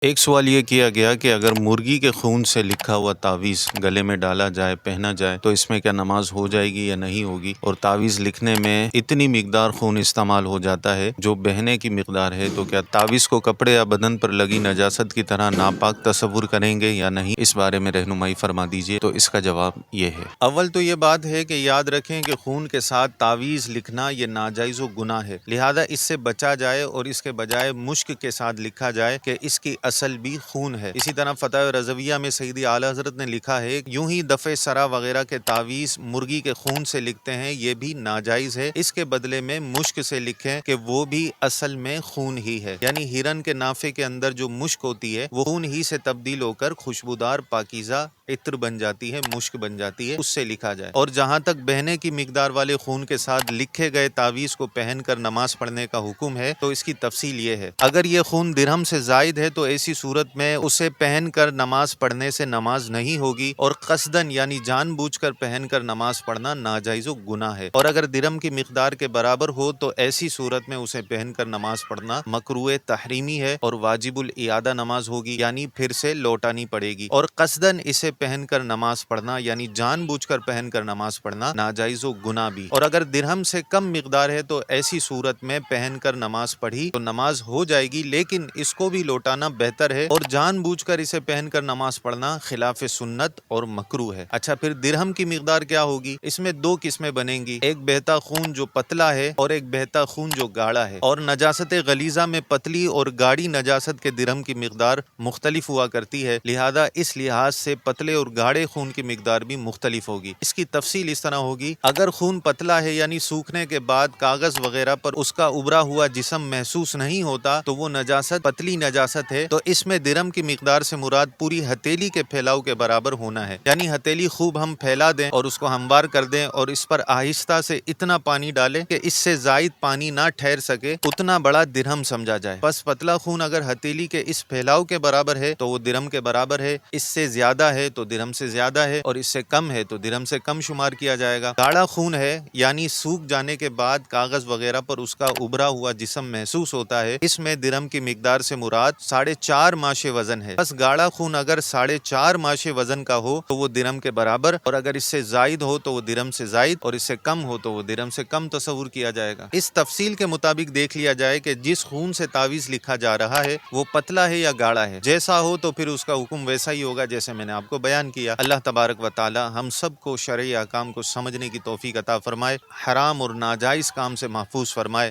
ایک سوال یہ کیا گیا کہ اگر مرغی کے خون سے لکھا ہوا تعویذ گلے میں ڈالا جائے، پہنا جائے تو اس میں کیا نماز ہو جائے گی یا نہیں ہوگی؟ اور تعویذ لکھنے میں اتنی مقدار خون استعمال ہو جاتا ہے جو بہنے کی مقدار ہے، تو کیا تعویذ کو کپڑے یا بدن پر لگی نجاست کی طرح ناپاک تصور کریں گے یا نہیں؟ اس بارے میں رہنمائی فرما دیجیے۔ تو اس کا جواب یہ ہے، اول تو یہ بات ہے کہ یاد رکھیں کہ خون کے ساتھ تعویذ لکھنا یہ ناجائز و گناہ ہے، لہذا اس سے بچا جائے اور اس کے بجائے مشک کے ساتھ لکھا جائے کہ اس کی اصل بھی خون ہے۔ اسی طرح فتح رضویہ میں سیدی اعلی حضرت نے لکھا ہے، یوں ہی دفع سرا وغیرہ کے تعویذ مرغی کے خون سے لکھتے ہیں، یہ بھی ناجائز ہے، اس کے بدلے میں مشک سے لکھیں کہ وہ بھی اصل میں خون ہی ہے، یعنی ہرن کے نافے کے اندر جو مشک ہوتی ہے وہ خون ہی سے تبدیل ہو کر خوشبودار پاکیزہ عطر بن جاتی ہے، مشک بن جاتی ہے، اس سے لکھا جائے۔ اور جہاں تک بہنے کی مقدار والے خون کے ساتھ لکھے گئے تعویذ کو پہن کر نماز پڑھنے کا حکم ہے، تو اس کی تفصیل یہ ہے، اگر یہ خون درہم سے زائد ہے تو ایسی صورت میں اسے پہن کر نماز پڑھنے سے نماز نہیں ہوگی، اور قصدن یعنی جان بوجھ کر پہن کر نماز پڑھنا ناجائز و گناہ ہے۔ اور اگر درہم کی مقدار کے برابر ہو تو ایسی صورت میں اسے پہن کر نماز پڑھنا مکروہ تحریمی ہے اور واجب الاعادہ نماز ہوگی، یعنی پھر سے لوٹانی پڑے گی۔ اور قصدن اسے پہن کر نماز پڑھنا یعنی جان بوجھ کر پہن کر نماز پڑھنا ناجائز و گناہ بھی۔ اور اگر درہم سے کم مقدار ہے تو ایسی صورت میں پہن کر نماز پڑھی تو نماز ہو جائے گی، لیکن اس کو بھی لوٹانا بہتر ہے، اور جان بوجھ کر اسے پہن کر نماز پڑھنا خلاف سنت اور مکروہ ہے۔ اچھا، پھر درہم کی مقدار کیا ہوگی؟ اس میں دو قسمیں بنیں گی، ایک بہتا خون جو پتلا ہے اور ایک بہتا خون جو گاڑھا ہے۔ اور نجاست غلیظہ میں پتلی اور گاڑھی نجاست کے درہم کی مقدار مختلف ہوا کرتی ہے، لہذا اس لحاظ سے پتلے اور گاڑھے خون کی مقدار بھی مختلف ہوگی۔ اس کی تفصیل اس طرح ہوگی، اگر خون پتلا ہے یعنی سوکھنے کے بعد کاغذ وغیرہ پر اس کا ابھرا ہوا جسم محسوس نہیں ہوتا تو وہ نجاست پتلی نجاست ہے، تو اس میں درہم کی مقدار سے مراد پوری ہتھیلی کے پھیلاؤ کے برابر ہونا ہے، یعنی ہتھیلی خوب ہم پھیلا دیں اور اس کو ہموار کر دیں اور اس پر آہستہ سے اتنا پانی ڈالیں کہ اس سے زائد پانی نہ ٹھہر سکے، اتنا بڑا درہم سمجھا جائے۔ بس پتلا خون اگر ہتھیلی کے اس پھیلاؤ کے برابر ہے تو وہ درہم کے برابر ہے، اس سے زیادہ ہے تو درہم سے زیادہ ہے، اور اس سے کم ہے تو درہم سے کم شمار کیا جائے گا۔ گاڑھا خون ہے یعنی سوکھ جانے کے بعد کاغذ وغیرہ پر اس کا ابھرا ہوا جسم محسوس ہوتا ہے، اس میں درہم کی مقدار سے مراد 4.5 ماشے وزن ہے۔ بس گاڑھا خون اگر 4.5 ماشے وزن کا ہو تو وہ درہم کے برابر، اور اگر اس سے زائد ہو تو وہ درہم سے زائد، اور اس سے کم ہو تو وہ درہم سے کم تصور کیا جائے گا۔ اس تفصیل کے مطابق دیکھ لیا جائے کہ جس خون سے تعویذ لکھا جا رہا ہے وہ پتلا ہے یا گاڑھا ہے، جیسا ہو تو پھر اس کا حکم ویسا ہی ہوگا جیسے میں نے آپ کو بیان کیا۔ اللہ تبارک و تعالی ہم سب کو شرعی احکام کو سمجھنے کی توفیق عطا فرمائے، حرام اور ناجائز کام سے محفوظ فرمائے۔